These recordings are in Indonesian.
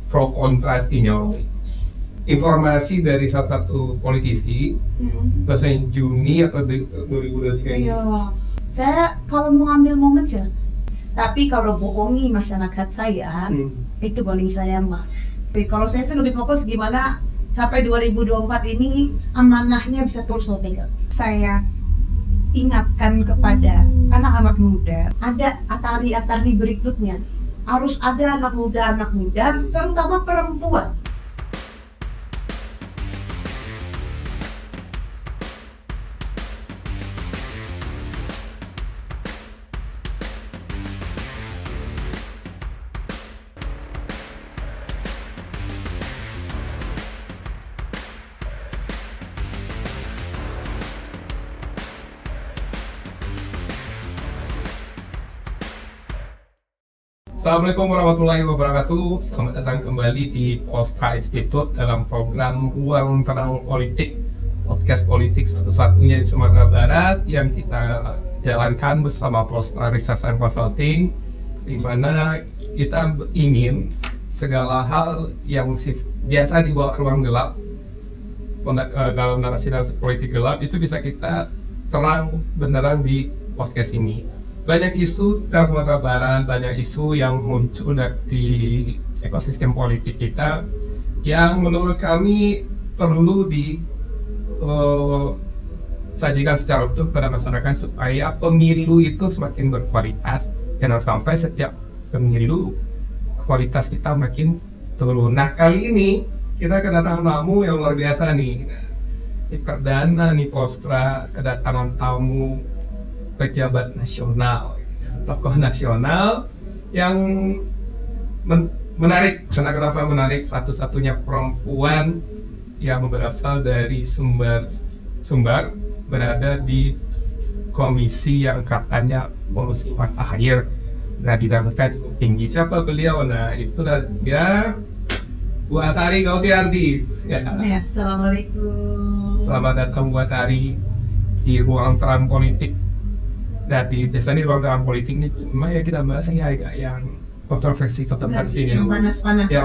pro kontrasnya informasi dari salah satu politisi bahasanya Juni atau 2023 ini. Iya, saya kalau mau ambil momen aja. Tapi kalau bohongi masyarakat saya, itu paling saya mah. Tapi kalau saya sih lebih fokus gimana sampai 2024 ini amanahnya bisa terus pegang. Saya ingatkan kepada anak-anak muda, ada atari berikutnya. Harus ada anak muda, terutama perempuan. Assalamualaikum warahmatullahi wabarakatuh. Selamat datang kembali di Postra Institute dalam program Ruang Terang Politik, podcast politik satu-satunya di Sumatera Barat yang kita jalankan bersama Postra Research and Consulting, di mana kita ingin segala hal yang biasa dibawa ke ruang gelap dalam narasi politik gelap itu bisa kita terang beneran di podcast ini. Banyak isu di Sumatera Barat, banyak isu yang muncul di ekosistem politik kita yang menurut kami perlu disajikan secara utuh pada masyarakat supaya pemilu itu semakin berkualitas. Jangan sampai setiap pemilu kualitas kita makin turun. Nah, kali ini kita kedatangan tamu yang luar biasa nih. Ini perdana nih Postra kedatangan tamu pejabat nasional, tokoh nasional yang menarik. Kenapa menarik? Satu-satunya perempuan yang berasal dari sumber berada di komisi yang katanya polusi mata air nggak didapatkan tinggi. Siapa beliau? Nah, itulah dia, Bu Atari Gautiardi. Ya, assalamualaikum. Selamat datang Bu Atari di Ruang Terang Politik. Nah, di biasanya ruang terang politik ini cuma ya kita bahas yang kontroversi yang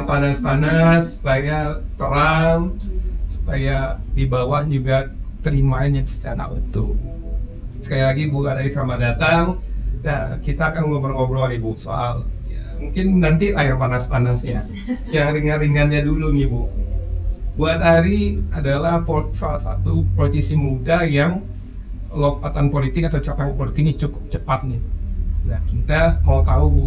panas-panas supaya terang, supaya di bawah juga terimanya secara utuh. Sekali lagi Bu Atari selamat datang. Nah, kita akan ngobrol-ngobrol nih Bu soal mungkin nanti yang panas-panasnya, yang ringan-ringannya dulu nih Bu. Bu Atari adalah salah satu politisi muda yang lompatan politik atau capaian politik ini cukup cepat nih. Nah, kita mau tahu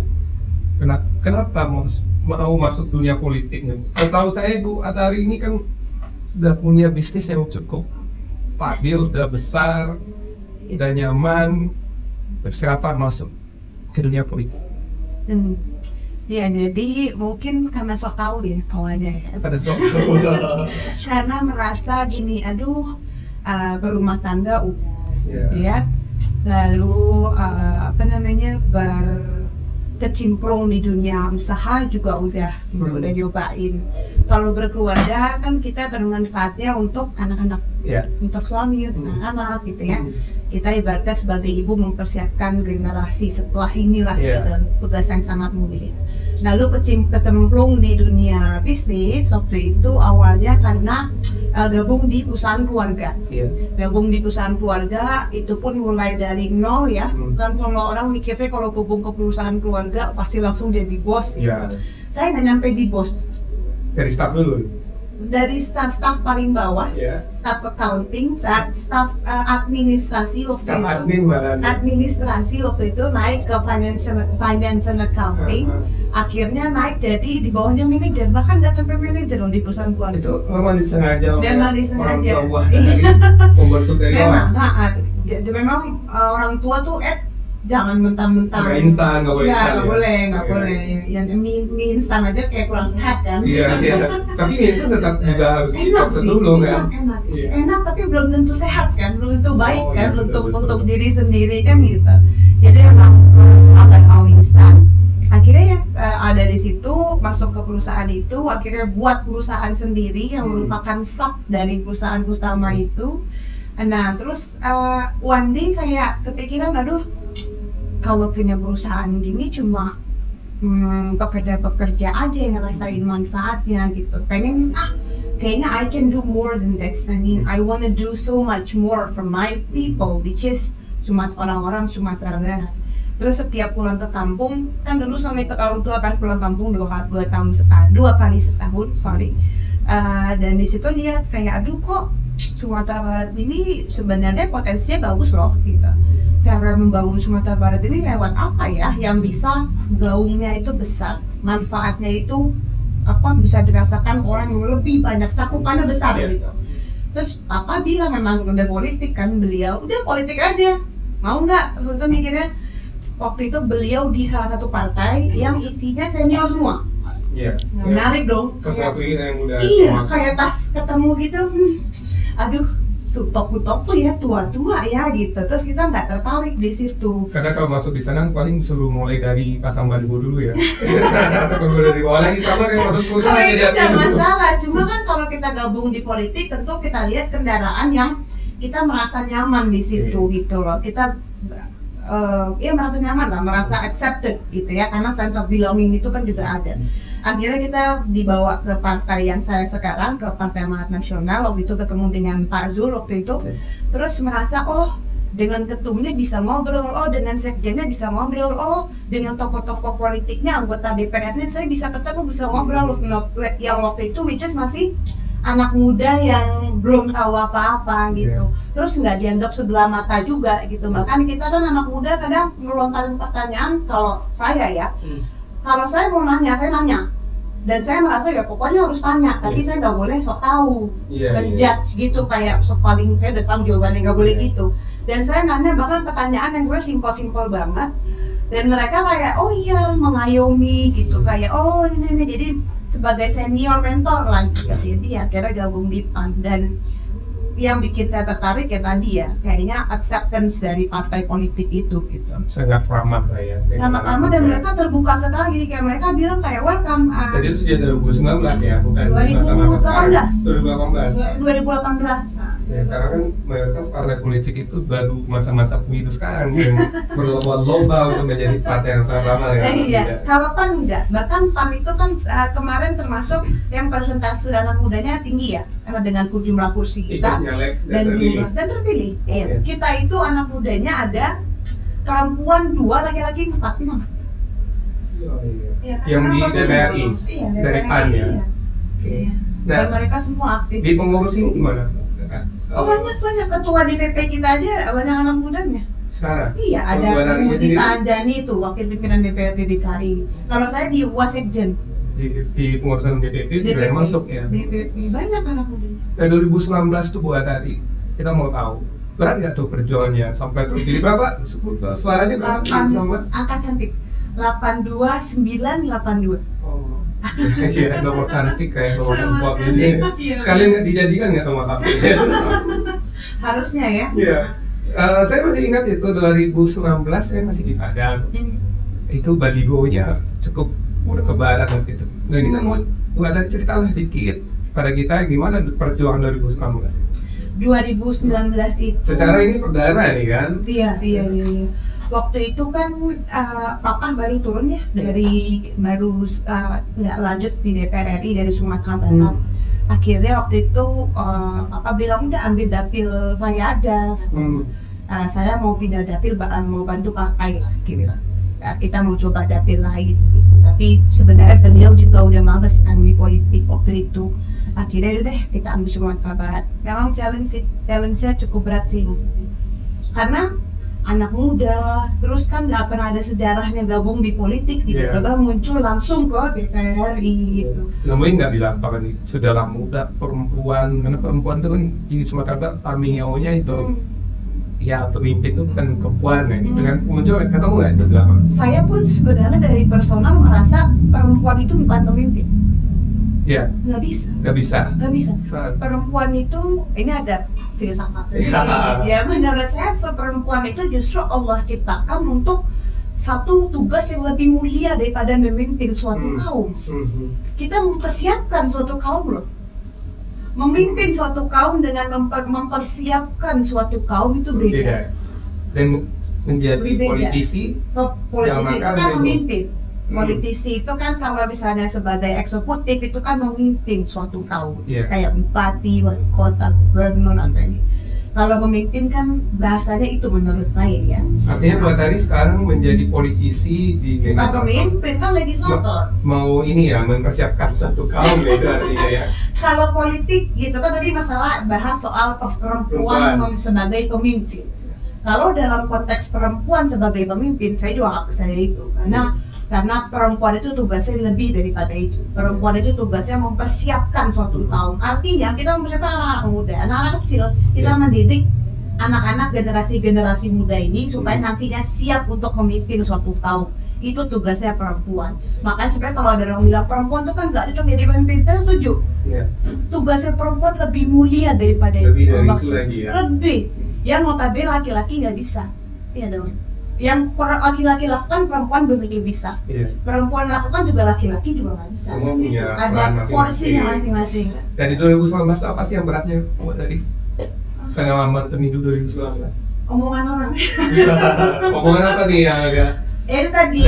kenapa mau masuk dunia politik nih. Setahu saya Bu Atari ini kan udah punya bisnis yang cukup stabil, udah besar, udah nyaman. Bersiapa masuk ke dunia politik? Ya, jadi mungkin karena sok tahu ya awalnya ya. Karena merasa gini, berumah tangga ya, lalu berkecimpung di dunia usaha juga udah nyobain. Kalau berkeluarga kan kita bermanfaatnya untuk anak-anak, untuk suami, untuk anak-anak gitu ya. Kita ibaratnya sebagai ibu mempersiapkan generasi setelah inilah gitu, tugas yang sangat mulia. Lalu kecemplung di dunia bisnis waktu itu awalnya karena gabung di perusahaan keluarga. Gabung di perusahaan keluarga itu pun mulai dari nol ya. Kan kalau orang mikirnya kalau gabung ke perusahaan keluarga pasti langsung jadi bos. Saya nggak nyampe di bos. Dari staff dulu? Dari staff paling bawah, staff accounting, staff administrasi waktu itu. Administrasi waktu itu naik ke finance and accounting. Akhirnya naik jadi di bawahnya manajer, bahkan nggak sampai manajer di perusahaan keluarga. Itu memang disengaja. Membentuk dari bawah. Memang orang tua tuh jangan mentang-mentang nggak instan, nggak boleh. Yang mie instan aja kayak kurang sehat kan. Tapi mie instan tetap juga harus enak dulu kan. Enak tapi belum tentu sehat kan, belum tentu baik kan untuk diri sendiri kan gitu. Jadi emang agak mau instan. Akhirnya ya ada di situ masuk ke perusahaan itu, akhirnya buat perusahaan sendiri yang merupakan sub dari perusahaan utama itu. Nah terus one day kayak kepikiran, kalau punya perusahaan gini cuma pekerja-pekerja aja yang ngerasain manfaatnya gitu. Pengen kayaknya I can do more than this. I mean, I wanna do so much more for my people, which is orang-orang Sumatera Barat. Terus setiap pulang ke kampung, kan dulu suami orang tua pas pulang kampung 2 kali setahun, dan di situ lihat kayak aduh kok Sumatera Barat ini sebenarnya potensinya bagus loh gitu. Cara membangun Sumatera Barat ini lewat apa ya yang bisa gaungnya itu besar, manfaatnya itu bisa dirasakan orang yang lebih banyak, cakupannya besar gitu. Terus Papa bilang memang udah politik kan, beliau udah politik aja, mau nggak? Terus mikirnya waktu itu beliau di salah satu partai yang isinya senior semua. Iya. Menarik dong. Sesuatu yang udah. Iya, kayak pas ketemu gitu, aduh, topu-topu ya, tua-tua ya gitu. Terus kita nggak tertarik di situ. Karena kalau masuk di sana paling suruh mulai dari pasang baliho dulu ya. Tunggu dari bawah lagi sama kayak masuk perusahaan Kalau itu jadi nggak admin. masalah, cuma kan kalau kita gabung di politik tentu kita lihat kendaraan yang kita merasa nyaman di situ gitu loh. Kita merasa nyaman lah, merasa accepted gitu ya, karena sense of belonging itu kan juga ada. Akhirnya kita dibawa ke partai yang saya sekarang, ke Partai Amanat Nasional. Waktu itu ketemu dengan Pak Zul waktu itu, terus merasa dengan ketumnya bisa ngobrol, dengan sekjennya bisa ngobrol, dengan tokoh-tokoh politiknya, anggota DPR-nya saya bisa ketemu, bisa ngobrol. Yang waktu itu which is masih anak muda yang belum tahu apa-apa gitu. Terus nggak dianggap sebelah mata juga gitu. Bahkan kita kan anak muda kadang melontarkan pertanyaan, kalau saya ya, kalau saya mau nanya, saya nanya. Dan saya merasa ya pokoknya harus tanya, tapi saya nggak boleh sok tahu, judge gitu, kayak sok paling saya udah tahu jawabannya, nggak boleh gitu. Dan saya nanya bahkan pertanyaan yang gue simpel-simpel banget, dan mereka kayak mengayomi gitu, kayak ini jadi sebagai senior mentor lah gitu. Jadi akhirnya gabung di PAN, dan yang bikin saya tertarik ya tadi ya, kayaknya acceptance dari partai politik itu gitu. Sangat ramah lah ya. Sangat ramah dan mereka terbuka sekali, kayak mereka bilang kayak welcome. Jadi itu sejak 2019 ya, bukan 2018. Ya, sekarang kan mayoritas partai politik itu baru masa-masa pemilu sekarang yang berlomba-lomba untuk menjadi partai yang sangat ramah ya. Iya, kalau PAN enggak. Bahkan PAN itu kan kemarin termasuk yang persentase anak mudanya tinggi ya, karena dengan jumlah kursi kita dan terpilih. Iya. Kita itu anak mudanya ada perempuan 2, laki-laki 4. Iya. Yang di DPRI dari PAN ya. Iya. Nah, Dan mereka semua aktif. di pengurus ini gimana? Banyak ketua DPP kita aja banyak anak mudanya. Sekarang? Iya, ada Bu Zita Anjani itu wakil pimpinan DPRD DKI. Kalau saya di Wasekjen. Di pengurusan DPP juga masuk ya. DPP banyak anak mudanya. Nah, 2019 itu buat tadi kita mau tahu berat nggak tuh perjuangannya sampai terpilih berapa? Suaranya berapa? 19? Angka cantik 82982. Oh. Iya, nomor cantik kayak nomor perempuan ini. Iya. Sekalian nggak dijadikan nggak nomor HP? Harusnya ya. Iya. Saya masih ingat itu 2019 saya masih di Padang. Itu balihonya cukup udah kebaran gitu. Nah kita mau ada cerita lah dikit pada kita gimana perjuangan 2019. 2019 itu. Secara ini perdana nih kan? Iya. Waktu itu kan Papa baru turun ya baru nggak lanjut di DPR RI dari Sumatera Barat. Akhirnya waktu itu Papa bilang udah ambil dapil saya aja. Saya mau pindah dapil, mau bantu partai gitu. Kita mau coba dapil lain. Tapi sebenarnya beliau juga udah males ambil politik waktu itu. Akhirnya udah kita ambil Sumatera Barat. Memang challenge-nya cukup berat sih maksudnya. Karena anak muda, terus kan nggak pernah ada sejarahnya gabung di politik, tiba-tiba muncul langsung ke DPR RI gitu. Namanya nggak bilang apa nih, saudara muda, perempuan, karena perempuan itu kan di Sumatera Barat, Pamio-nya itu ya pemimpin itu kan perempuan ya, gitu kan muncul, ketemu nggak itu apa? Saya pun sebenarnya dari personal merasa perempuan itu bukan pemimpin. Ya. Nggak bisa. Nggak bisa. Perempuan itu, ini ada filsafat. Ya menurut saya perempuan itu justru Allah ciptakan untuk satu tugas yang lebih mulia daripada memimpin suatu kaum. Kita mempersiapkan suatu kaum loh. Memimpin suatu kaum dengan mempersiapkan suatu kaum itu beda. Dan menjadi politisi itu kan memimpin. Politisi itu kan kalau misalnya sebagai eksekutif itu kan memimpin suatu kaum, kayak bupati, wali kota, gubernur atau ini. Kalau memimpin kan bahasanya itu menurut saya ya. Artinya buat tadi sekarang menjadi politisi di bukan pemimpin kan legislator. Mau ini ya mempersiapkan satu kaum ya, itu artinya ya. Kalau politik gitu kan tadi masalah bahas soal perempuan sebagai pemimpin. Kalau dalam konteks perempuan sebagai pemimpin, saya juga nggak percaya itu, karena perempuan itu tugasnya lebih daripada itu. Perempuan itu tugasnya mempersiapkan suatu kaum. Artinya kita mempersiapkan anak-anak muda, anak-anak kecil. Kita mendidik anak-anak generasi muda ini supaya nantinya siap untuk memimpin suatu kaum. Itu tugasnya perempuan. Makanya sebenarnya kalau ada orang bilang perempuan itu kan nggak cocok jadi pemimpin, saya setuju. Tugasnya perempuan lebih mulia daripada itu lagi ya. Lebih. Yang notabene laki-laki nggak bisa. Iya dong. Yang laki-laki lakukan perempuan belum tentu bisa. Perempuan lakukan juga laki-laki juga nggak bisa. Semua punya ada porsinya masing-masing. Dan di 2019 apa sih yang beratnya buat dari pengalaman pemilu 2019? Omongan orang. Omongan apa nih yang agak itu tadi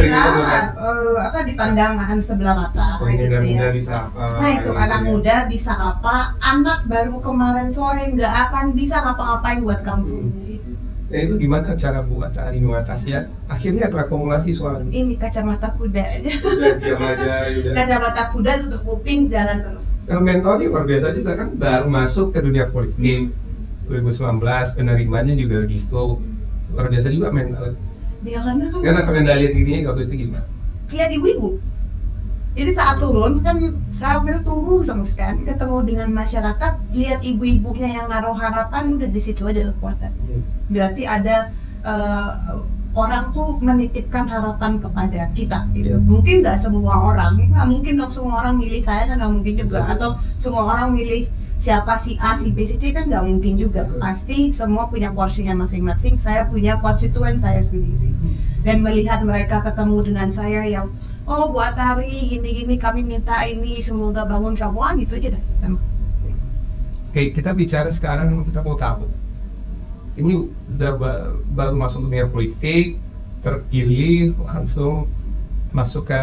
di pandangan sebelah mata gitu ya. Bisa apa, nah itu anak muda bisa apa, anak baru kemarin sore nggak akan bisa ngapa-ngapain buat kamu. Nah itu gimana cara buat cari mengatasi ya? Akhirnya terakumulasi suara. Ini kacamata kuda aja. Diam aja. Kacamata kuda tutup kuping jalan terus. Mentornya luar biasa juga kan, baru masuk ke dunia politik 2019, penerimanya juga gitu. Luar biasa juga mental. Dia karena kendali dirinya waktu itu gimana? Lihat ibu-ibu. Jadi saat turun kan saya turun sama sekali ketemu dengan masyarakat, lihat ibu-ibunya yang naruh harapan, udah di situ aja kekuatan. Berarti ada orang tuh menitipkan harapan kepada kita. Gitu. Mungkin nggak semua orang, nggak mungkin dong semua orang milih saya kan nggak mungkin juga, atau semua orang milih siapa si A, si B, si C kan nggak mungkin juga. Pasti semua punya porsinya masing-masing. Saya punya konstituen saya sendiri. Dan melihat mereka ketemu dengan saya yang buat hari gini-gini kami minta ini semoga bangun semua gitu aja dah. Oke, kita bicara sekarang, kita mau tahu. Ini udah baru masuk dunia politik, terpilih langsung masuk ke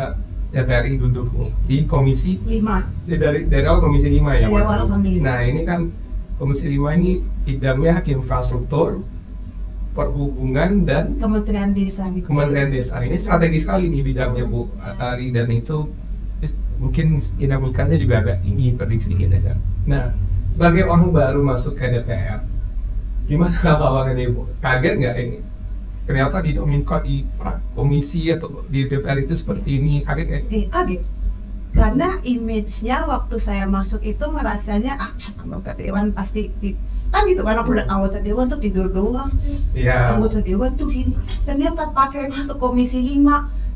DPRI, duduk di komisi 5. Dari awal komisi 5 ya. Nah ini kan komisi 5 ini bidangnya infrastruktur, perhubungan dan Kementerian Desa. Kementerian Desa. Ini strategis sekali nih bidangnya Bu Atari, dan itu mungkin dinamikanya juga agak tinggi prediksi kita. Nah, sebagai orang baru masuk ke DPR, gimana awalnya Bu? Kaget nggak ini? Ternyata di komisi atau di DPR itu seperti ini, kaget nggak? Kaget. Karena image-nya waktu saya masuk itu ngerasanya anggota dewan pasti kan gitu kan, aku udah anggota dewan tuh tidur doang. Anggota dewan tuh gini. Ternyata pas saya masuk komisi 5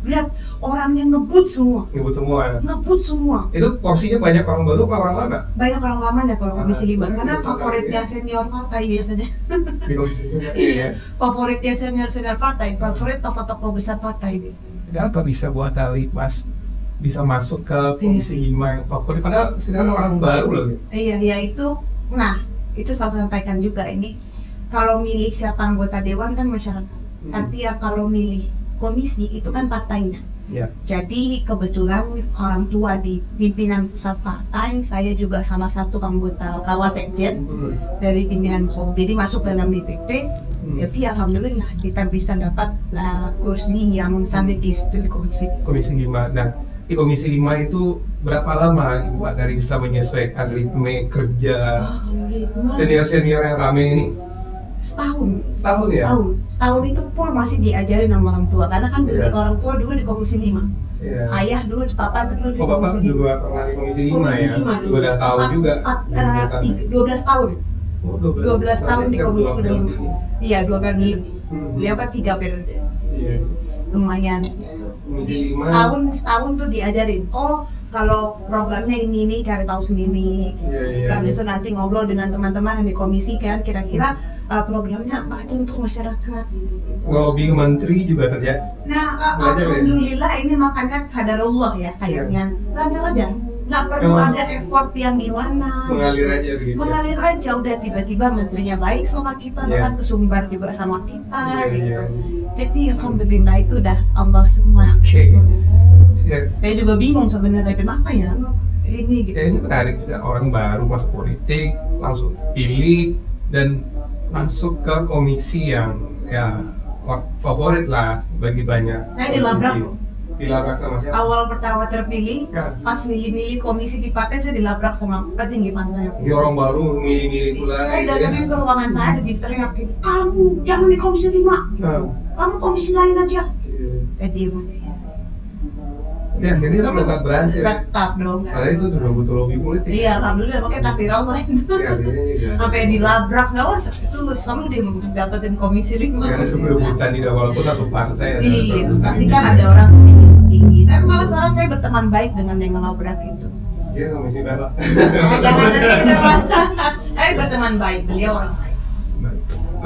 lihat orangnya ngebut semua. Ngebut semua. Itu porsinya banyak orang baru apa orang lama? Banyak orang lamanya kalau komisi 5 karena favoritnya senior partai biasanya. Iya. Favoritnya senior partai, favorit tokoh-tokoh besar partai. Apa bisa buat tali Mas bisa masuk ke komisi 5 yang favorit? Padahal sekarang orang baru loh. Iya, itu. Nah, itu saya sampaikan juga ini. Kalau milih siapa anggota dewan kan masyarakat. Tapi ya kalau milih komisi itu kan partainya. Jadi kebetulan orang tua di pimpinan pusat partai, saya juga salah satu anggota Kawasekjen dari pimpinan pusat. Jadi masuk dalam DPP. Jadi alhamdulillah kita bisa dapat kursi yang strategis di komisi 5. Nah, di komisi 5 itu berapa lama Ibu dari bisa menyesuaikan ritme kerja senior yang rame ini? Setahun ya? Setahun itu full masih diajarin sama orang tua, karena kan orang tua dulu di komisi 5. Ayah dulu, papa dulu di komisi 5. Juga pernah di komisi 5 ya? Udah tahu juga? 12 tahun. 12 tahun di komisi 5. Iya, 2 kali lebih. Beliau kan 3 periode. Lumayan. Setahun tuh diajarin. Kalau programnya ini cari tahu sendiri. Habis itu nanti ngobrol dengan teman-teman yang di komisi kan kira-kira programnya apa aja untuk masyarakat. Lobby menteri juga terjadi. Nah, alhamdulillah ini makanya kadarullah ya kayaknya. Lancar aja. Nggak perlu ada effort yang gimana. Mengalir aja gitu. Mengalir aja, udah tiba-tiba menterinya baik sama kita, bahkan kesumbar juga sama kita gitu. Jadi alhamdulillah itu udah Allah semua. Ya. Saya juga bingung sebenarnya kenapa ya ini gitu. Ya, ini menarik juga, orang baru masuk politik langsung pilih dan masuk ke komisi yang ya favorit lah bagi banyak. Saya dilabrak. Dilabrak sama siapa? Awal pertama terpilih, Ya. pas milih-milih komisi di partai saya dilabrak sama petinggi partai. Ini orang baru milih-milih pula. Saya datangin ke ruangan saya diteriakin, kamu jangan di komisi 5, kamu komisi lain aja. Saya diem. Ya, jadi tetap berhasil. Tetap dong. Karena itu udah butuh lobby politik. Iya, alhamdulillah makanya takdir Allah itu. Ya, dia Sampai dilabrak, nggak usah itu selalu dia dapetin komisi 5. karena itu berebutan tidak walaupun satu partai. ada Iya, berebutan. pasti kan ada orang tinggi. Tapi malah sekarang saya berteman baik dengan yang ngelabrak itu. Dia komisi berapa? Jangan nanti saya berteman baik, beliau orang baik.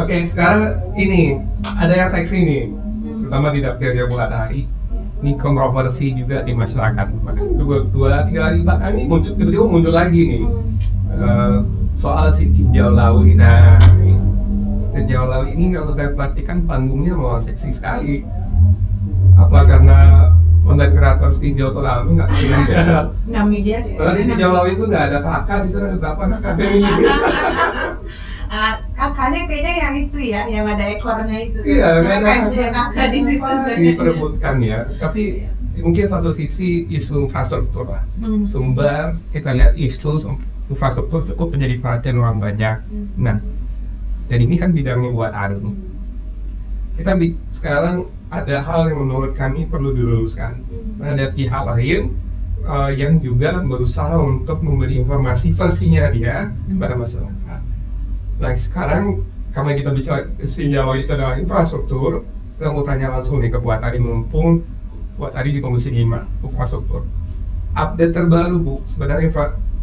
Oke, sekarang ini ada yang seksi nih, terutama di dapil bulan hari. Ini kontroversi juga di masyarakat. Bahkan 2-3 hari bahkan ini tiba-tiba muncul lagi nih soal si tinjau lawi. Nah, tinjau lawi ini kalau saya perhatikan panggungnya memang seksi sekali. Apa karena konten kreator tinjau lawi nggak ada? 6 miliar. Karena di tinjau lawi itu nggak ada kakak, di sana ada berapa kakak? Kakaknya kayaknya yang itu ya, yang ada ekornya itu. Iya, memang. Kakak kakak di situ. Diperebutkan ya, tapi mungkin satu sisi isu infrastruktur lah. Sumber kita lihat isu infrastruktur cukup menjadi perhatian orang banyak. Nah, dan ini kan bidangnya buat Ari. Kita sekarang ada hal yang menurut kami perlu diluruskan. Ada pihak lain yang juga berusaha untuk memberi informasi versinya dia kepada masyarakat. Nah sekarang karena kita bicara senjata itu adalah infrastruktur, kita mau tanya langsung nih ke buat Ari mumpung buat Ari di Komisi 5 infrastruktur. Update terbaru Bu, sebenarnya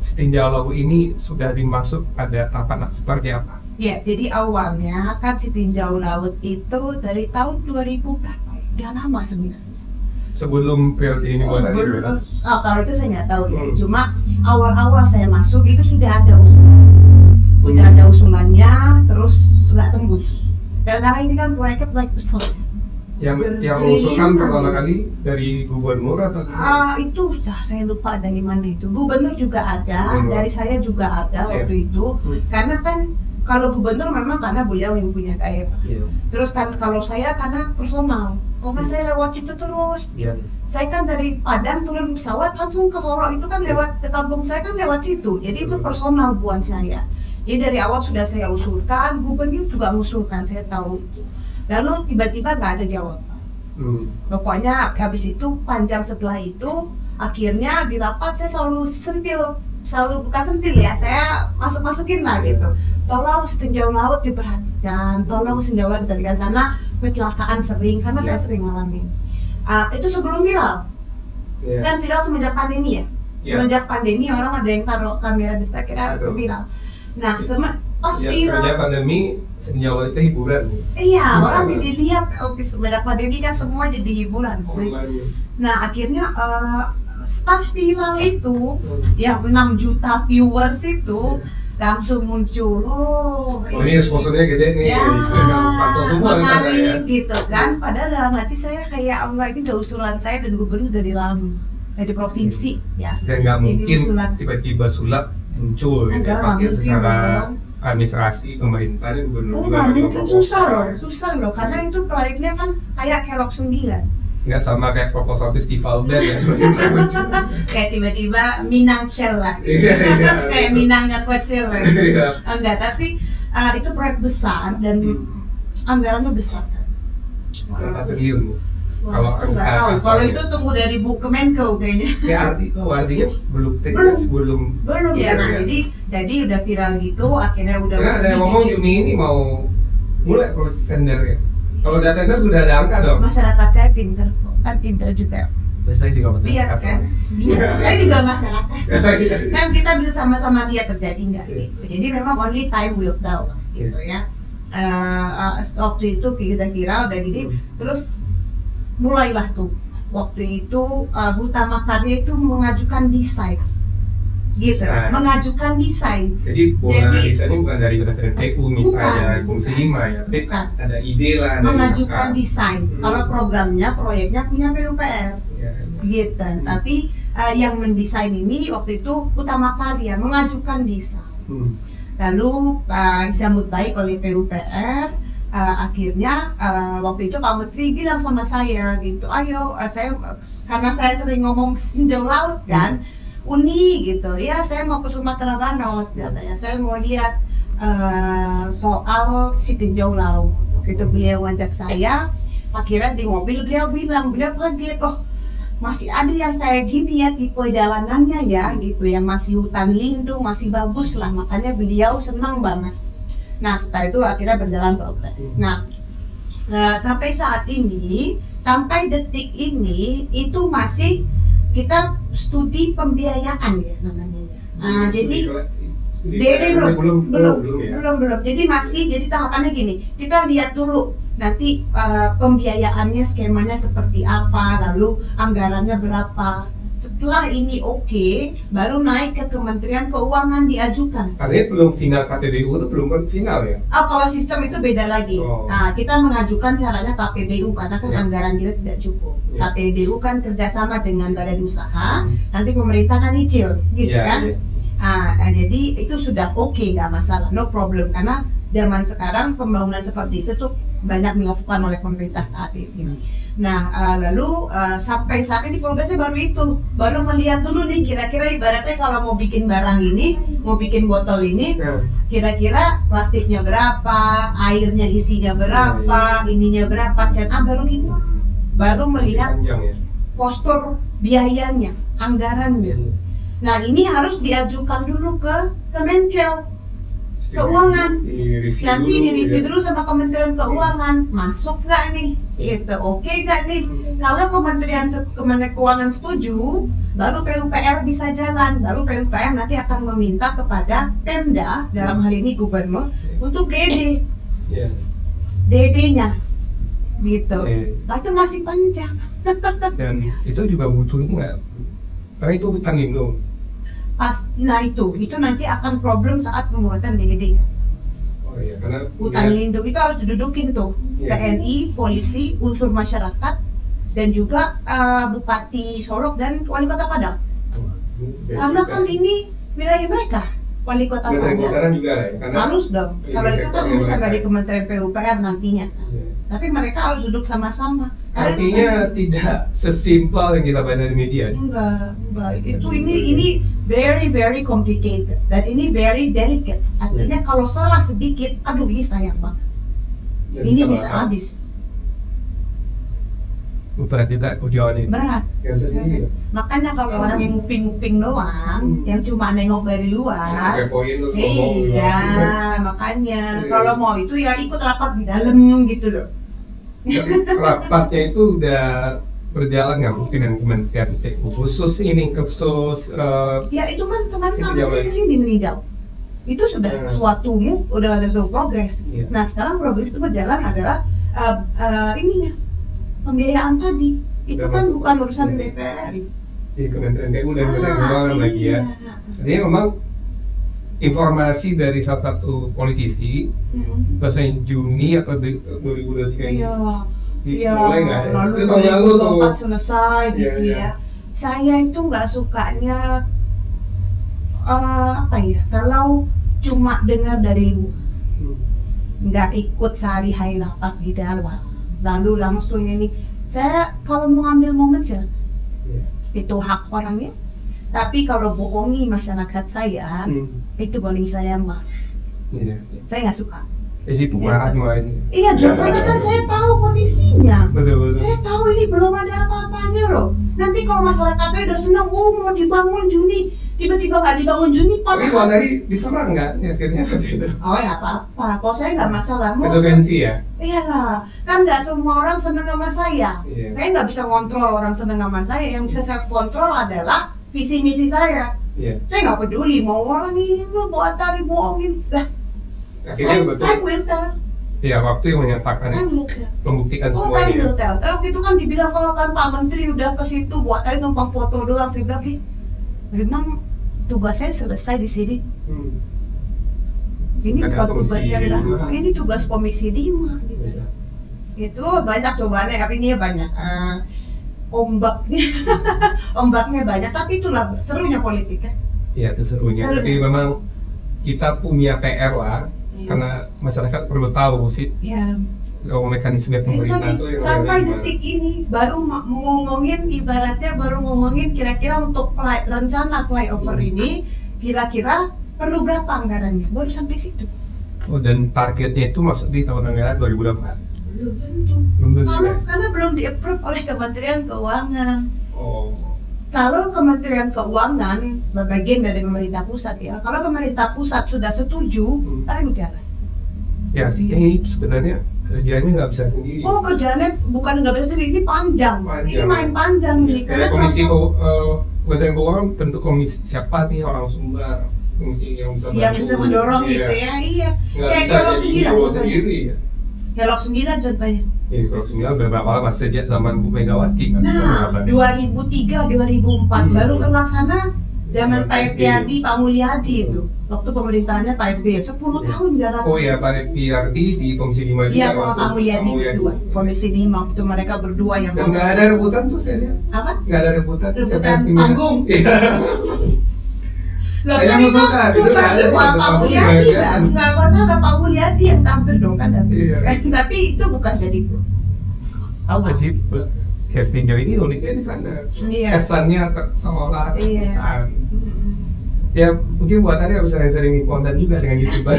tinjau laut ini sudah dimasuk pada tahapan seperti apa? Ya, jadi awalnya kan si tinjau laut itu dari tahun 2000 berapa? Udah lama sebenarnya. Sebelum periode ini buat Ari juga? Kalau itu saya nggak tahu ya. Cuma awal-awal saya masuk itu sudah ada usulannya, terus nggak tembus. Dan karena ini kan proyek besar. Yang usulkan pertama kali dari gubernur atau? Itu saya lupa dari mana itu. Gubernur juga ada, dari saya juga ada waktu itu. Karena kan kalau gubernur memang karena beliau yang punya daerah. Terus kan kalau saya karena personal, karena saya lewat situ terus. Saya kan dari Padang turun pesawat langsung ke Solo, itu kan lewat ke kampung saya kan lewat situ. Jadi itu personal buat saya. Jadi dari awal sudah saya usulkan, gubernur juga mengusulkan, saya tahu itu. Lalu tiba-tiba nggak ada jawaban. Pokoknya habis itu panjang setelah itu, akhirnya di rapat saya selalu bukan sentil ya, saya masukin lah gitu. Tolong tinjau laut diperhatikan, tolong tinjau laut diperhatikan karena kecelakaan sering, karena saya sering ngalamin. Itu sebelum viral, kan viral semenjak pandemi ya. Semenjak pandemi orang ada yang taruh kamera di saya kira itu viral. Nah, pas viral pandemi senjata itu hiburan. Iya, orang jadi lihat semenjak pandemi kan semua jadi hiburan. Nah, akhirnya pas viral itu yang 6 juta viewers itu langsung muncul. Ini sponsornya gede nih. Semua menarik gitu kan. Padahal dalam hati saya kayak ini udah usulan saya dan gubernur dari provinsi ya. Dan nggak mungkin tiba-tiba sulap muncul gitu ya, pasti secara administrasi pemerintah dan gubernur juga mungkin susah loh karena itu proyeknya kan kayak kelok 9 nggak sama kayak proposal festival band ya kayak tiba-tiba Minang Cel lah kayak Minangnya Kocel lah enggak, tapi itu proyek besar dan anggarannya besar kan 4 triliun. Kalau itu tunggu dari Bu Kemenko kayaknya. Ya artinya belum ya. Jadi udah viral gitu, akhirnya udah. Nah, ada yang ngomong Juni ini mau mulai tender ya. Kalau udah tender sudah ada angka dong. Masyarakat saya pinter, kan pinter juga. Saya juga masyarakat. Lihat kan, saya juga masyarakat. Kan kita bisa sama-sama lihat terjadi nggak gitu. Jadi memang only time will tell gitu ya. Waktu itu udah viral, udah gini, terus mulailah tuh waktu itu Utama Karya itu mengajukan desain gitu, mengajukan desain. Jadi desainnya bukan dari PU misalnya Komisi 5 ya, tapi ada ide lah. Mengajukan desain. Kalau programnya, proyeknya punya PUPR. gitu. Tapi yang mendesain ini waktu itu Utama Karya mengajukan desain. Lalu disambut baik oleh PUPR. Akhirnya waktu itu Pak Menteri bilang sama saya gitu, ayo karena saya sering ngomong tinjau laut kan, Uni gitu ya, saya mau ke Sumatera Barat katanya, saya mau lihat soal si tinjau laut. Itu beliau ngajak saya, akhirnya di mobil beliau kaget, oh masih ada yang kayak gini ya tipe jalanannya ya gitu, yang masih hutan lindung, masih bagus lah, makanya beliau senang banget. Nah setelah itu akhirnya berjalan progres. Nah sampai saat ini, sampai detik ini itu masih kita studi pembiayaan ya namanya ya. Jadi belum. Jadi masih, jadi tahapannya gini, kita lihat dulu nanti pembiayaannya skemanya seperti apa, lalu anggarannya berapa. Setelah ini oke, baru naik ke Kementerian Keuangan diajukan. Artinya belum final KPBU itu belum final ya? Kalau sistem itu beda lagi. Nah, kita mengajukan caranya KPBU karena kan anggaran kita tidak cukup. KPBU kan kerjasama dengan badan usaha, nanti pemerintah kan nyicil, gitu kan? Nah, jadi itu sudah oke, nggak masalah, no problem. Karena zaman sekarang pembangunan seperti itu tuh banyak dilakukan oleh pemerintah saat ini. Nah, lalu sampai saat ini progresnya baru melihat dulu nih kira-kira ibaratnya kalau mau bikin barang ini, mau bikin botol ini, kira-kira plastiknya berapa, airnya isinya berapa, ininya berapa, CNA baru gitu, baru melihat postur biayanya, anggarannya. Nah, ini harus diajukan dulu ke Kemenkel Keuangan, nanti direview dulu sama Kementerian Keuangan, masuk nggak nih, gitu, oke nggak nih. Kalau Kementerian Keuangan setuju, baru PUPR bisa jalan, baru PUPR nanti akan meminta kepada Pemda, dalam hal ini Gubernur, untuk DD-nya, gitu. Nah, itu masih panjang. Dan itu juga butuh nggak? Karena itu hutan lindung. Nah itu nanti akan problem saat pembuatan DD. Oh iya, karena hutan lindung itu harus didudukin tuh, TNI, polisi, unsur masyarakat, dan juga Bupati Solok dan Wali Kota Padang. Karena kan ini wilayah mereka, Wali Kota Padang. Juga ya, karena harus dong. Kalau itu kan urusan dari Kementerian PUPR nantinya. Tapi mereka harus duduk sama-sama. Artinya tidak sesimpel yang kita baca di media. Enggak. Itu ini very very complicated dan ini very delicate. Artinya kalau salah sedikit, aduh ini sayang banget. Ini bisa habis. Berat juga ujian ini. Berat. Makanya kalau orang yang nguping-nguping doang, yang cuma nengok dari luar, iya, makanya kalau mau itu ya ikut rapat di dalam gitu loh. Rapatnya itu udah berjalan nggak mungkin dengan Kementerian khusus ya itu kan kemarin kami kesini meninjau, itu sudah suatu move, udah ada tuh progres. Nah sekarang progres itu berjalan adalah ininya pembiayaan tadi itu kan bukan urusan DPR di Kementerian PU dan Kementerian Keuangan lagi ya. Artinya memang informasi dari salah satu politisi bahwasanya Juni atau 2023 ini mulai nggak ya? Lalu 2024 selesai gitu ya. Saya itu nggak sukanya kalau cuma dengar dari nggak ikut sehari-hari rapat di dalam, lalu langsung ini. Saya kalau mau ambil momen itu hak orangnya. Tapi kalau bohongi masyarakat saya, itu boleh saya mah. Saya nggak suka. Jadi marah semuanya. Iya, karena kan saya tahu kondisinya. Betul. Saya tahu ini belum ada apa-apanya loh. Nanti kalau masyarakat saya udah senang, mau dibangun Juni, tiba-tiba nggak dibangun Juni, tapi kalau tadi diserang nggak akhirnya begitu? Oh ya apa-apa, kalau saya nggak masalah. Intervensi ya? Iya lah, kan nggak semua orang senang sama saya. Saya nggak bisa kontrol orang senang sama saya. Yang bisa saya kontrol adalah visi misi saya. Saya nggak peduli mau orang ini lo buat tari bohongin lah. Akhirnya betul. Time will tell. Ya, waktu yang menyatakan, membuktikan semuanya. Time will tell. Itu kan dibilang kalau kan Pak Menteri udah ke situ buat tadi numpang foto doang, saya bilang, memang tugas saya selesai di sini. Ini bukan tugas yang ini tugas Komisi 5 gitu. Itu banyak cobaannya, tapi ini banyak. ombaknya ombaknya banyak, tapi itulah serunya politik kan. Ya itu serunya. Jadi memang kita punya PR lah, karena masyarakat perlu tahu sih Ya. kalau mekanisme pemerintah itu yang Sampai gimana. detik ini baru ngomongin, ibaratnya baru ngomongin kira-kira untuk rencana flyover ini kira-kira perlu berapa anggarannya, baru sampai situ. Oh, dan targetnya itu masuk di tahun anggaran 2024. Belum tentu. Belum tentu ya? Karena belum di-approve oleh Kementerian Keuangan. Oh. Kalau Kementerian Keuangan bagian dari pemerintah pusat ya, kalau pemerintah pusat sudah setuju, akan jalan. Ya artinya ini sebenarnya kerjanya nggak bisa sendiri. Oh, kerjaannya bukan nggak bisa sendiri, ini panjang. Ini main panjang nih. Kayak komisi Kementerian Keuangan tentu komisi siapa nih orang Sumbar, komisi yang bisa mendorong gitu ya, iya. Nggak Kayak bisa Kelok jadi 9 biro contohnya. sendiri ya. Kelok 9 contohnya. Ya Kelok 9 beberapa lama sejak zaman Bu Megawati kan. Nah, 2003, 2004 baru terlaksana zaman Pak SBY, Pak Mulyadi itu. Waktu pemerintahannya Pak SBY 10 tahun jalan. Oh ya, Pak PRD di Komisi 5 juga. Iya, sama waktu Pak Mulyadi Pak berdua. Komisi 5 itu mereka berdua yang Dan nggak ada rebutan tuh saya lihat. apa? Nggak ada rebutan. Siapa Rebutan yang punya? panggung. Iya. Lah, Saya kan itu mengusulkan, itu cuma nggak ada dua yang Pak panggung Mulyadi juga. kan, nggak masalah Pak Mulyadi yang tampil dong kan. Iya. Tapi itu bukan jadi Oh, jadi casting jadi ini uniknya di sana. Iya. Kesannya seolah Iya. Ya mungkin buat Ari harus sering-sering konten juga dengan YouTuber.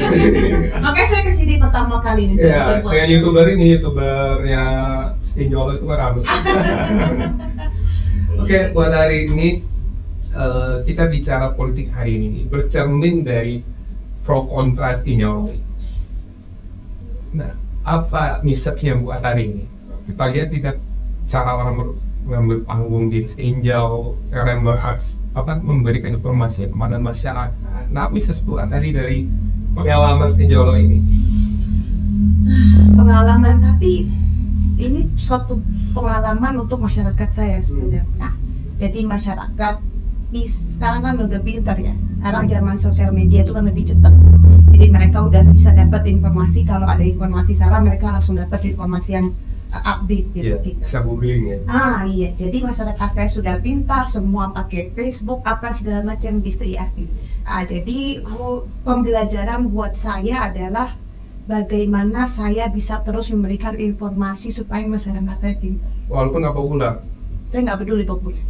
Makanya saya kesini pertama kali ini. Ya, dengan YouTubernya Stinjolo itu kan rame. Oke, buat hari ini kita bicara politik hari ini bercermin dari pro kontra Stinjolo. Nah, apa message yang buat hari ini? Kita lihat tidak cara orang mengambil panggung di Stinjau, cara memberikan informasi kepada masyarakat. Nah, bisa buat tadi dari pengalaman Stinjolo ini. Pengalaman, tapi ini suatu pengalaman untuk masyarakat saya sebenarnya. Nah, jadi masyarakat sekarang kan udah pintar ya. Sekarang zaman sosial media itu kan lebih cepat. Jadi mereka udah bisa dapat informasi, kalau ada informasi salah mereka langsung dapat informasi yang update gitu. Bisa googling ya. Iya, jadi masyarakat saya sudah pintar, semua pakai Facebook apa segala macam gitu ya. Jadi pembelajaran buat saya adalah bagaimana saya bisa terus memberikan informasi supaya masyarakat saya pintar. Walaupun nggak populer. Saya nggak peduli populer.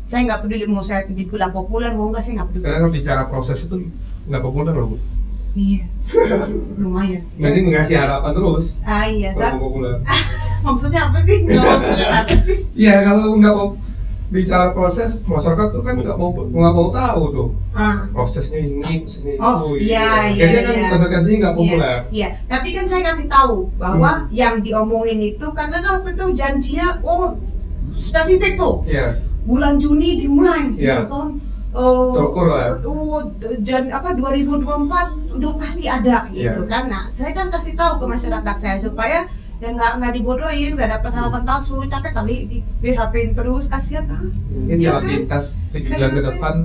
Saya nggak peduli mau saya dibilang populer mau nggak, saya nggak peduli. Karena bicara proses itu nggak populer loh, Bu. Iya, lumayan. Jadi ngasih harapan terus. Iya, Kalau mau populer. maksudnya apa sih? Nggak populer apa sih? Iya, kalau nggak mau bicara proses, masyarakat tuh kan nggak mau tahu tuh prosesnya ini, prosesnya itu. Oh iya. Akhirnya kan masyarakat sini nggak populer. Iya, tapi kan saya kasih tahu bahwa yang diomongin itu karena kan waktu itu janjinya spesifik tuh. Iya. Bulan Juni dimulai, Iya. gitu kan? Terukur lah. 2024 udah pasti ada gitu Iya. kan. Nah, saya kan kasih tahu ke masyarakat saya supaya ya nggak dibodohin, nggak dapat harapan palsu, capek kali di BHP-in terus, kasihan kan. Mungkin jalan pintas 7 bulan ke depan.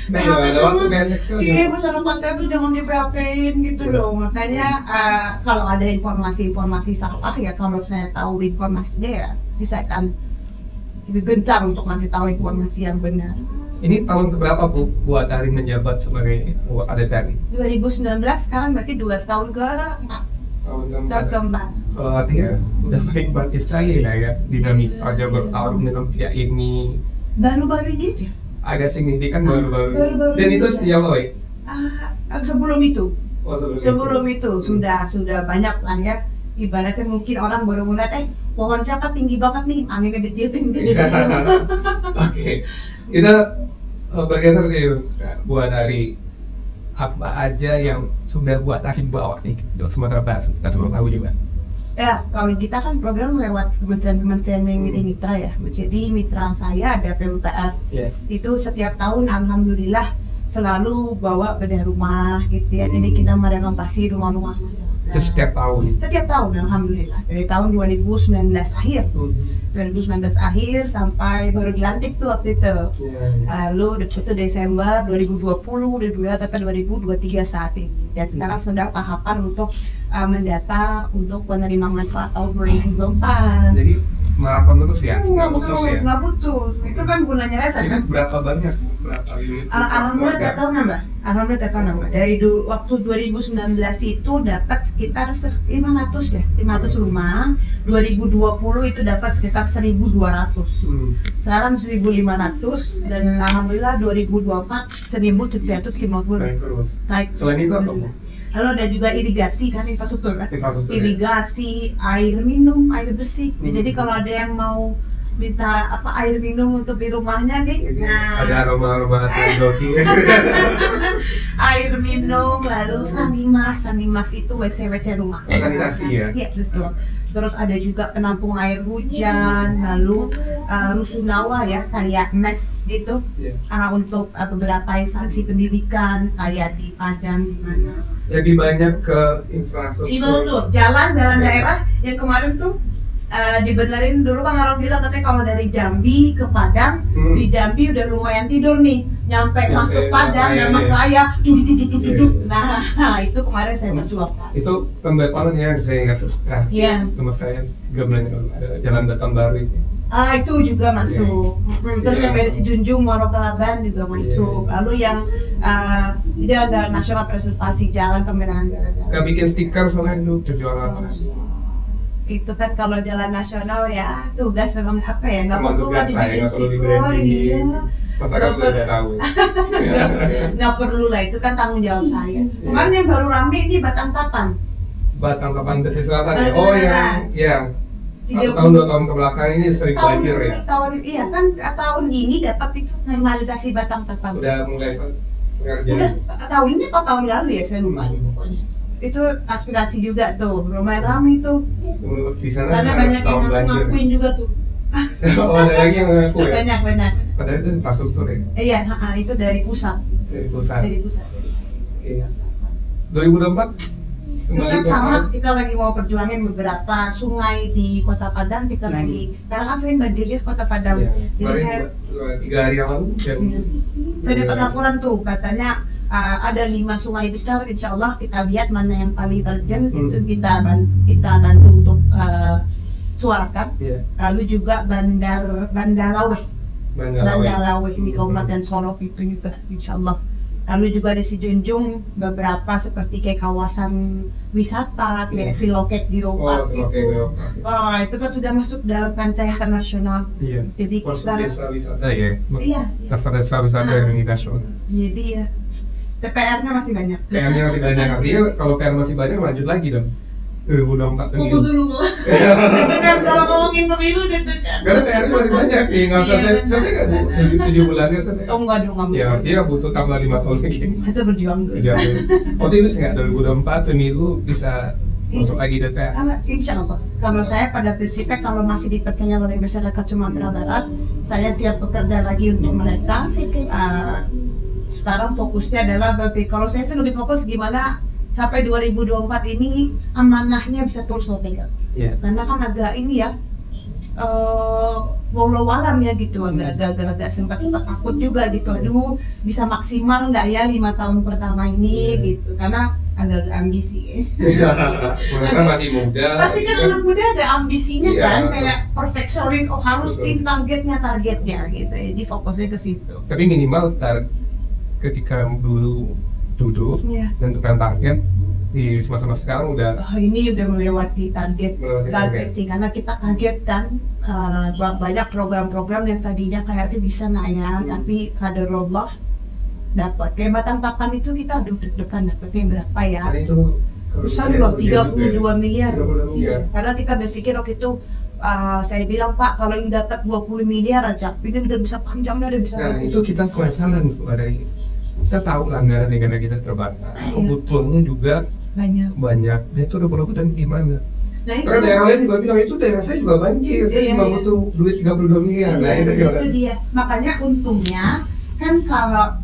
Nah, BHP ada waktu kayak next kali. iya, masyarakat saya tuh jangan di BHP-in gitu loh. Makanya kalau ada informasi-informasi salah ya, kalau saya tahu informasinya ya saya akan lebih gencar untuk ngasih tahu informasi yang benar. Ini tahun keberapa Bu buat Ari menjabat sebagai Adat Ari? 2019, sekarang berarti 2 tahun ke-4. Tahun keempat. Kalau artinya udah menikmati saya lah ya, dinamika aja bertarung dengan pihak ini. Baru-baru ini aja. Agak signifikan baru-baru. Baru-baru Dan ini itu aja. setiap loh ya? Sebelum itu. Oh, Sebelum itu sudah banyak lah ya. Ibaratnya mungkin orang baru ngeliat, pohon siapa tinggi banget nih, anginnya ditiupin gitu. Oke, kita bergeser nih buat Ari. Apa aja yang sudah buat Ari bawa nih untuk Sumatera Barat? Kita perlu tahu juga. Ya, kalau kita kan program lewat kementerian yang mitra ya. Jadi mitra saya ada PUPR. Itu setiap tahun alhamdulillah selalu bawa bedah rumah gitu ya. Jadi kita merenovasi rumah-rumah masyarakat. Itu setiap tahun. Setiap tahun alhamdulillah. Dari tahun 2019 akhir. 2019 akhir sampai baru dilantik tuh waktu itu. Lalu itu Desember 2020 sampai 2023 saat ini. Dan sekarang sedang tahapan untuk mendata untuk penerimaan manfaat tahun 2024. Jadi maraton terus ya? Nggak putus ya? Nggak putus. Itu kan gunanya resa Ini kan? berapa banyak? Berapa unit? Alhamdulillah nggak tahu nambah. Alhamdulillah nggak tahu nambah. Dari waktu 2019 itu dapat sekitar 500 ya, 500 rumah. 2020 itu dapat sekitar 1.200. Sekarang 1.500 dan alhamdulillah 2024 1.750. Naik terus. Naik. Selain itu apa, Bu? Lalu ada juga irigasi kan, infrastruktur kan? Infrastruktur, ya. Irigasi, air minum, air bersih. Jadi kalau ada yang mau minta air minum untuk di rumahnya nih, Ada aroma-aroma jogging. air minum, lalu sanimas itu WC rumah. Sanitasi ya? Iya betul. Terus ada juga penampung air hujan, lalu rusunawa ya, kayak mes gitu. Untuk beberapa instansi pendidikan, kayak di Padang gimana. Lebih banyak ke infrastruktur. Itu tuh jalan daerah yang kemarin tuh dibenerin dulu kan orang bilang katanya kalau dari Jambi ke Padang, di Jambi udah lumayan tidur nih, nyampe masuk Padang nama saya nah itu kemarin saya masuk itu pembetulan ya, saya ingat iya nama saya juga jalan Batam Baru itu. itu juga masuk. Terus yang dari Sijunjung Morokalaban juga masuk. Lalu yang dia ada nasional presentasi jalan pembenahan jalan. Nggak bikin stiker soalnya itu perjuangan apa? Itu kan kalau jalan nasional ya tugas memang apa ya, nggak perlu tugas masih lah ya, bikin nggak perlu stiker, di-branding. iya. Masyarakat udah tahu. Nggak perlu lah, itu kan tanggung jawab saya. Kemarin yang baru rame ini Batang Tapan. Batang Tapan Pesisir Selatan ya? Batang Oh Selatan. ya. 1 tahun 2 tahun kebelakang ini sering banjir ya? Iya kan tahun ini dapat itu normalisasi Batang Tapan. Udah mulai Udah pengerjaan. tahun ini atau tahun lalu ya, saya lupa pokoknya. Itu aspirasi juga tuh, lumayan ramai tuh. Di sana Karena banyak yang tahun banjir. ngakuin juga tuh. Oh, ada lagi yang ngaku ya? Banyak. Padahal itu infrastruktur ya? Iya, itu dari pusat. Dari pusat. Dari pusat. Oke. 2024 kembali Kita ke sama, kita lagi mau perjuangin beberapa sungai di Kota Padang. Kita lagi, karena kan sering banjir di Kota Padang. Ya, Jadi kemarin 3 hari yang lalu saya dapat laporan tuh, katanya ada 5 sungai besar. Insya Allah kita lihat mana yang paling urgent, itu kita bantu untuk suarakan. Lalu juga Bandaraweh di Kabupaten Solok itu juga Insya Allah. Lalu juga di Sijunjung beberapa seperti kayak kawasan wisata kayak Siloket Geopark itu kan sudah masuk dalam kancah internasional. Iya. Jadi kita wisata ya. iya. Daftar wisata yang nasional. Jadi ya TPR-nya masih banyak. PR-nya masih banyak. Artinya kalau PR masih banyak lanjut lagi dong. 2024 Tunggu dulu. Kan kalau ngomongin pemilu deg-degan. Karena PR-nya masih banyak nih, nggak usah selesai kan Bu? 7 bulannya selesai. Oh enggak dong, Ya artinya butuh tambah 5 tahun lagi. Itu berjuang dulu. Optimis nggak 2024 pemilu bisa masuk lagi DPR? Insya Allah. Kalau saya pada prinsipnya kalau masih dipercaya oleh masyarakat Sumatera Barat, saya siap bekerja lagi untuk mereka. Sekarang fokusnya adalah kalau saya sih lebih fokus gimana sampai 2024 ini amanahnya bisa terus pegang. Karena kan agak ini ya, walau-walam ya gitu, agak sempat takut juga gitu. Aduh, bisa maksimal nggak ya 5 tahun pertama ini gitu? Karena agak ambisi. Mereka masih muda. Pasti kan anak muda ada ambisinya kan, kayak perfeksionis. Oh harus in targetnya gitu. Jadi fokusnya ke situ. Tapi minimal ketika dulu duduk tentukan target di masa-masa sekarang ini udah melewati target sih, karena kita kaget kan banyak program-program yang tadinya kayaknya bisa nanya tapi kaderullah dapat. Kayak Batang Tapan itu kita udah deg-degan dapetnya berapa ya, besar loh, 32 miliar. Karena kita berpikir waktu itu saya bilang Pak kalau yang dapat 20 miliar aja ini udah bisa panjang, udah bisa. Nah itu kita kewasaran dari kita tahu lah negara kita terbatas, kebutuhannya juga banyak. Itu rebutan gimana? Karena daerah lain juga bilang itu daerah saya juga banjir, saya cuma butuh duit 32 miliar. Nah itu dia. Makanya untungnya kan kalau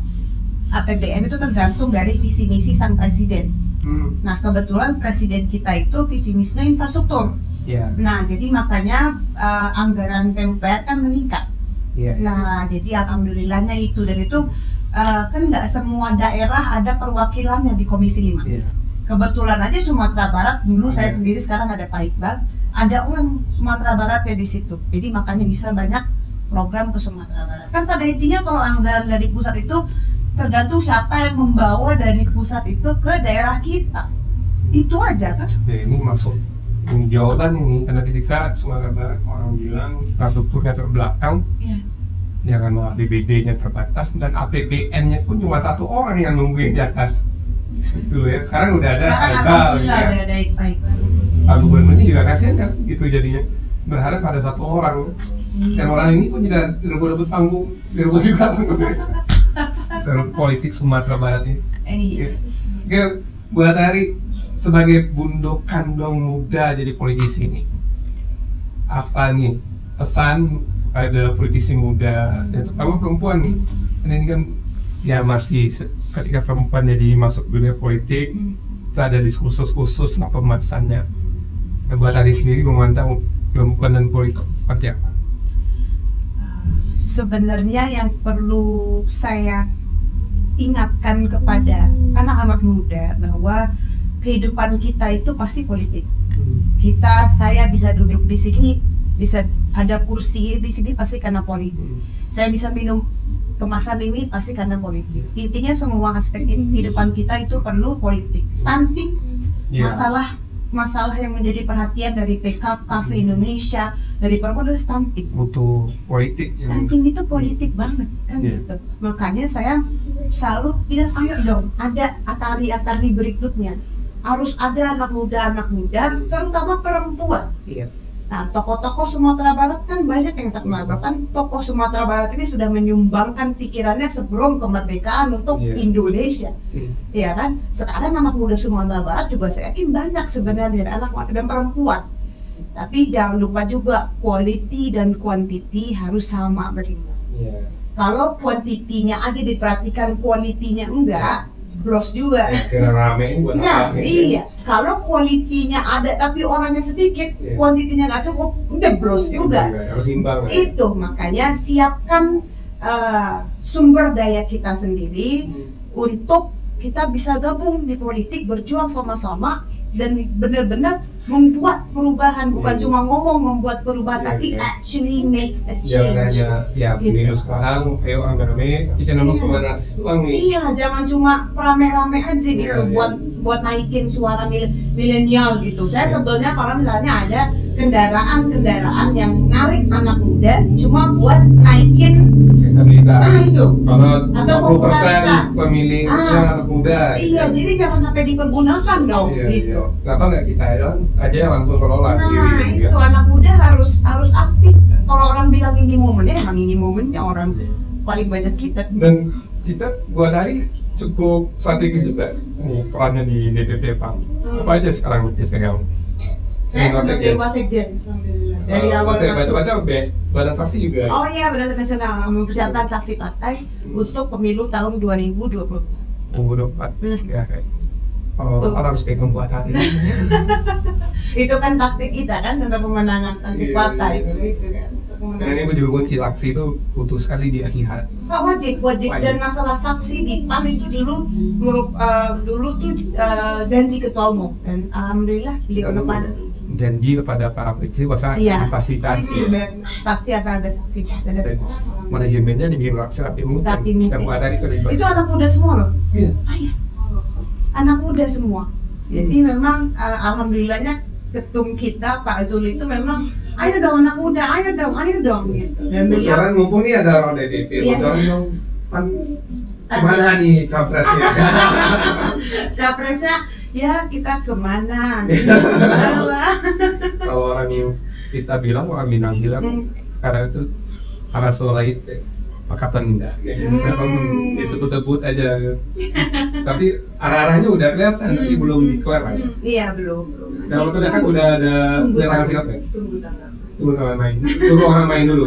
APBN itu tergantung dari visi misi sang presiden. Nah kebetulan presiden kita itu visi misinya infrastruktur. Nah jadi makanya anggaran PUPR kan meningkat. Nah jadi alhamdulillahnya itu, dan itu kan nggak semua daerah ada perwakilannya di Komisi 5. Kebetulan aja Sumatera Barat dulu saya sendiri, sekarang ada Pak Iqbal, ada orang Sumatera Barat ya di situ. Jadi makanya bisa banyak program ke Sumatera Barat. Kan pada intinya kalau anggaran dari pusat itu tergantung siapa yang membawa dari pusat itu ke daerah kita. Itu aja kan. Ya, ini masuk jawaban ini karena ketika Sumatera Barat orang bilang infrastrukturnya terbelakang. Iya. Ya karena APBD-nya terbatas dan APBN-nya pun cuma satu orang yang nungguin di atas. Itu ya. Sekarang udah ada Sekarang Aibal, alhamdulillah ya. ada baik-baik. Pak Gubernurnya juga kasihan kan gitu jadinya, berharap ada satu orang dan orang ini pun juga rebut panggung, direbut juga panggungnya. Seru politik Sumatera Barat ini. Iya. Oke, buat Ari sebagai bundok kandung muda jadi politisi nih, apa nih pesan pada politisi muda, ya terutama perempuan nih, karena ini kan ya masih ketika perempuan jadi masuk dunia politik, itu ada diskursus khusus lah pembahasannya. Nah, buat Ari sendiri memandang perempuan dan politik seperti apa? Sebenarnya yang perlu saya ingatkan kepada anak-anak muda bahwa kehidupan kita itu pasti politik. Saya bisa duduk di sini, bisa ada kursi di sini pasti karena politik. Saya bisa minum kemasan ini pasti karena politik. Intinya semua aspek kehidupan kita itu perlu politik. Stunting, masalah yang menjadi perhatian dari PKK se-Indonesia, dari perempuan adalah stunting. Butuh politik. Stunting itu politik banget kan gitu. Makanya saya selalu bilang ayo dong ada atari berikutnya. Harus ada anak muda terutama perempuan. Nah, tokoh-tokoh Sumatera Barat kan banyak yang terkenal. Bahkan tokoh Sumatera Barat ini sudah menyumbangkan pikirannya sebelum kemerdekaan untuk Indonesia. Iya kan? Sekarang anak muda Sumatera Barat juga saya yakin banyak sebenarnya anak muda dan perempuan. Tapi jangan lupa juga quality dan quantity harus sama berimbang. Kalau kuantitinya aja diperhatikan, quality-nya enggak, blos juga. Ramein buat Nah, apa? iya. Kalau kualitinya ada tapi orangnya sedikit, kuantitinya nggak cukup, udah blos juga. Harus imbang. Itu makanya siapkan sumber daya kita sendiri untuk kita bisa gabung di politik, berjuang sama-sama dan benar-benar membuat perubahan, bukan cuma ngomong membuat perubahan, tapi actually make a Jangan change. hanya pemilu sekarang, ayo rame-rame, kita nambah pemanasan doang nih. Iya, jangan cuma rame-rame aja gitu buat naikin suara milenial gitu. Saya sebelnya kalau misalnya ada kendaraan yang narik anak muda cuma buat naikin itu Kalau 40% pemilihnya anak muda. Iya, jadi jangan sampai dipergunakan dong gitu. Kenapa nggak kita aja langsung kelola? Nah, itu anak muda harus aktif. Kalau orang bilang ini momennya, emang ini momennya orang paling banyak kita. Dan kita buat hari cukup strategis juga nih perannya di DPP PAM. Apa aja sekarang dipegang? Saya sebagai wasekjen dari awal saya masuk. baca badan saksi juga. Oh iya, Badan Nasional mempersiapkan saksi partai untuk pemilu tahun 2020. 2024 ya kayak kalau orang harus pegang buat hari. Itu kan taktik kita kan tentang pemenangan taktik partai itu kan. Dan ini juga kunci saksi itu butuh sekali dilihat. Pak wajib dan masalah saksi di PAN itu dulu tuh janji ketua umum dan alhamdulillah di depan janji kepada para petisi bahwa difasilitasi pasti akan ada saksi dan manajemennya dibikin rapi mungkin yang buat hari terlibat. Itu anak muda semua loh. Iya. Anak muda semua. Jadi memang alhamdulillahnya ketum kita Pak Zul itu memang ayo dong anak muda, ayo dong gitu. Dan beliau Bocoran mumpung nih ada orang DPP, bocoran dong kan kemana nih capresnya? Capresnya ya kita kemana? Kalau orang yang kita bilang, orang Minang bilang sekarang itu arah Solait Pakatan Indah. Memang disebut-sebut aja. Tapi arah-arahnya udah kelihatan, tapi belum declare aja. Iya belum. Dan waktu itu kan udah ada penyerangan sikap ya? Tunggu tangan main. Suruh orang main dulu.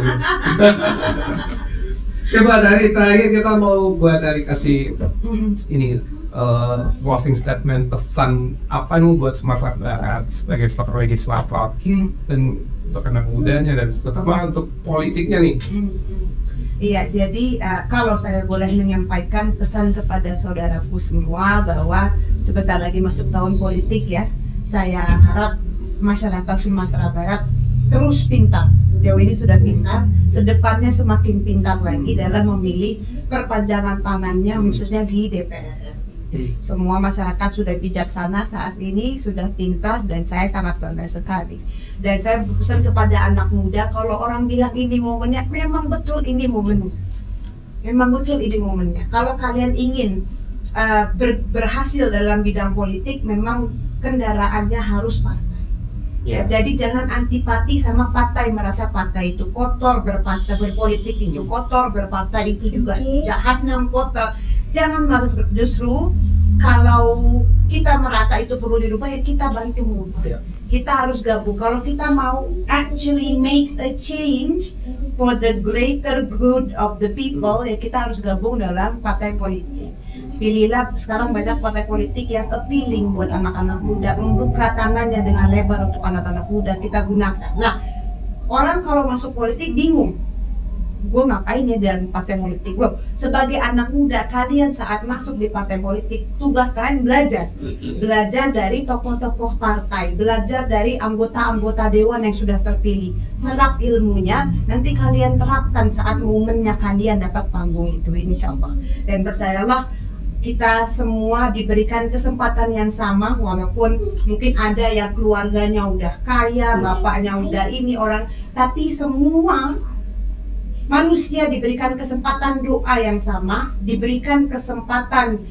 Coba dari terakhir kita mau buat dari kasih ini closing statement, pesan apa nih buat Sumatera Barat sebagai faktor legislator dan untuk anak mudanya dan terutama untuk politiknya nih. Iya, jadi kalau saya boleh menyampaikan pesan kepada saudaraku semua bahwa sebentar lagi masuk tahun politik ya, saya harap masyarakat Sumatera Barat terus pintar. Sejauh ini sudah pintar, kedepannya semakin pintar lagi dalam memilih perpanjangan tangannya khususnya di DPR. Semua masyarakat sudah bijaksana saat ini, sudah pintar, dan saya sangat bangga sekali. Dan saya berpesan kepada anak muda, kalau orang bilang ini momennya, memang betul ini momennya. Memang betul ini momennya. Kalau kalian ingin berhasil dalam bidang politik, memang kendaraannya harus partai. Ya, jadi jangan antipati sama partai, merasa partai itu kotor, berpolitik itu kotor, berpartai itu juga jahanam kotor. Jangan merasa justru kalau kita merasa itu perlu dirubah, ya kita bantu mengubah. Kita harus gabung. Kalau kita mau actually make a change for the greater good of the people, ya kita harus gabung dalam partai politik. Pilihlah, sekarang banyak partai politik yang appealing buat anak-anak muda, membuka tangannya dengan lebar untuk anak-anak muda, kita gunakan. Nah, orang kalau masuk politik bingung, gue ngapain ya dalam partai politik? Loh, sebagai anak muda, kalian saat masuk di partai politik, tugas kalian belajar dari tokoh-tokoh partai, belajar dari anggota-anggota dewan yang sudah terpilih, serap ilmunya, nanti kalian terapkan saat momennya kalian dapat panggung itu, insya Allah. Dan percayalah, kita semua diberikan kesempatan yang sama, walaupun mungkin ada yang keluarganya udah kaya, bapaknya udah ini orang, tapi semua manusia diberikan kesempatan doa yang sama, diberikan kesempatan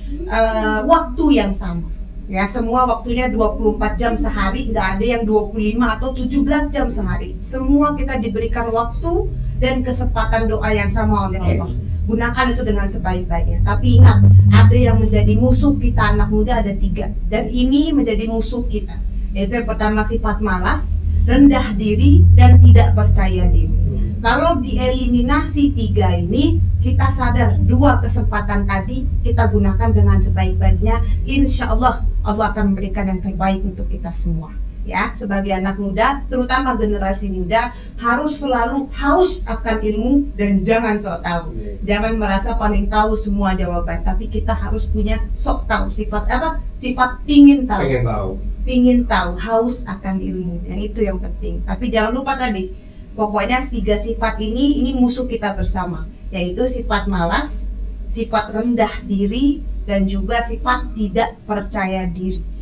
waktu yang sama. Ya, semua waktunya 24 jam sehari, nggak ada yang 25 atau 17 jam sehari. Semua kita diberikan waktu dan kesempatan doa yang sama oleh Allah. Gunakan itu dengan sebaik-baiknya. Tapi ingat, ada yang menjadi musuh kita anak muda, ada 3. Dan ini menjadi musuh kita. Yaitu yang pertama sifat malas, rendah diri, dan tidak percaya diri. Kalau dieliminasi 3 ini, kita sadar 2 kesempatan tadi kita gunakan dengan sebaik-baiknya. Insya Allah, Allah akan memberikan yang terbaik untuk kita semua. Ya, sebagai anak muda, terutama generasi muda, harus selalu haus akan ilmu dan jangan sok tahu. Jangan merasa paling tahu semua jawaban, tapi kita harus punya sok tahu. Sifat apa? Sifat pingin tahu. Pingin tahu, haus akan ilmu. Yang itu yang penting. Tapi jangan lupa tadi, pokoknya 3 sifat ini musuh kita bersama, yaitu sifat malas, sifat rendah diri, dan juga sifat tidak percaya diri.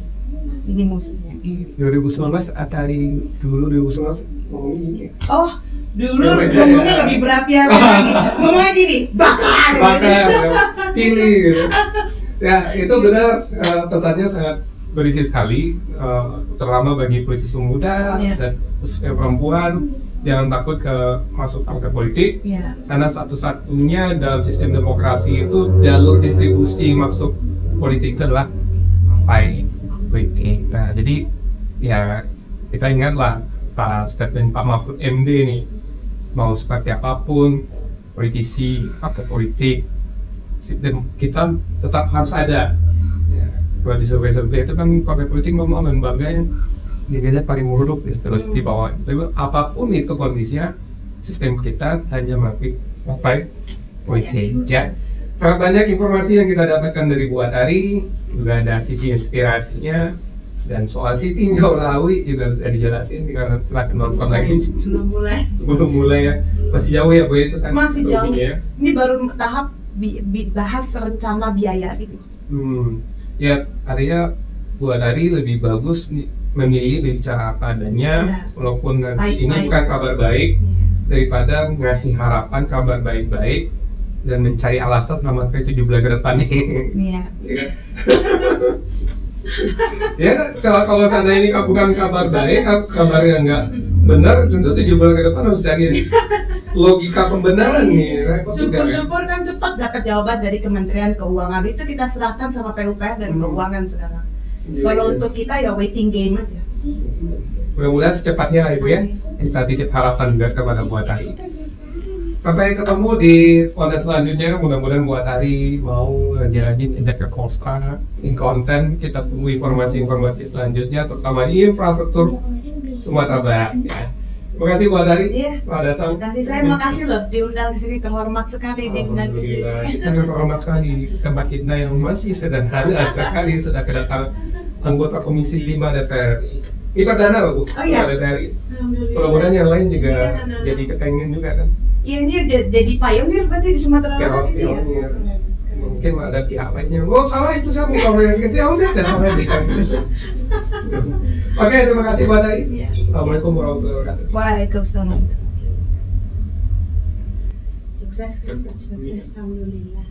Ini musuhnya. 2019 atari dulu 2019 ngomongin. Oh, dulu ngomongnya lebih berapi-api. Ngomongnya gini, bakar, pilih gitu. Ya, itu benar, pesannya sangat berisi sekali, terutama bagi politisi muda dan khususnya perempuan. Jangan takut masuk partai politik, karena satu-satunya dalam sistem demokrasi itu jalur distribusi masuk politik itu adalah partai politik. Nah, jadi ya kita ingatlah statement Pak Mahfud MD nih, mau seperti apapun politisi, partai politik, kita tetap harus ada. Ya, kalau di survei itu kan partai politik ngomong lembaganya dia paling buruk ya, terus di bawah. Tapi apapun itu kondisinya, sistem kita hanya melalui partai politik. Ya, sangat banyak informasi yang kita dapatkan dari Bu Atari, juga ada sisi inspirasinya, dan soal Siti Njolawi juga sudah dijelasin karena setelah nonton lagi belum mulai ya, masih jauh ya Bu itu kan, masih jauh ya. Ini baru tahap bahas rencana biaya gitu. Ya, artinya Bu Atari lebih bagus memilih bicara apa adanya, walaupun nanti ini bukan kabar baik, daripada ngasih harapan kabar baik-baik dan mencari alasan selama 7 bulan ke depan. Iya. Ya, kalau sana ini bukan kabar baik, kabar yang nggak benar, tentu 7 bulan ke depan harus cari logika pembenaran nih. Syukur-syukur kan cepat dapat jawaban dari Kementerian Keuangan, itu kita serahkan sama PUPR dan Keuangan sekarang. Kalau untuk kita ya waiting game aja. Mudah-mudahan secepatnya lah Ibu ya. Kita titip harapan juga kepada Bu Atari. Sampai ketemu di konten selanjutnya, mudah-mudahan Bu Atari mau lagi injek ke Costa, in konten kita tunggu informasi-informasi selanjutnya, terutama di infrastruktur Sumatera Barat. Ya. Terima kasih Bu Atari telah datang. Saya makasih loh diundang di sini, terhormat sekali diundang di sini. Kita terhormat sekali tempat kita yang masih sederhana sekali sudah kedatangan anggota Komisi 5 DPR. Ikut dana loh Bu. Oh, iya. Ada dari. Alhamdulillah. Mudah-mudahan yang lain juga Iya, Nana. jadi kepengen juga kan. Iya, ini jadi pionir berarti di Sumatera Barat ini ya. Pionir. Mungkin ada pihak lainnya. Oh salah itu saya mau komen ke ya udah dan Oke, terima kasih Mbak Tari. Iya. Assalamualaikum warahmatullahi wabarakatuh. Waalaikumsalam. Sukses. Alhamdulillah.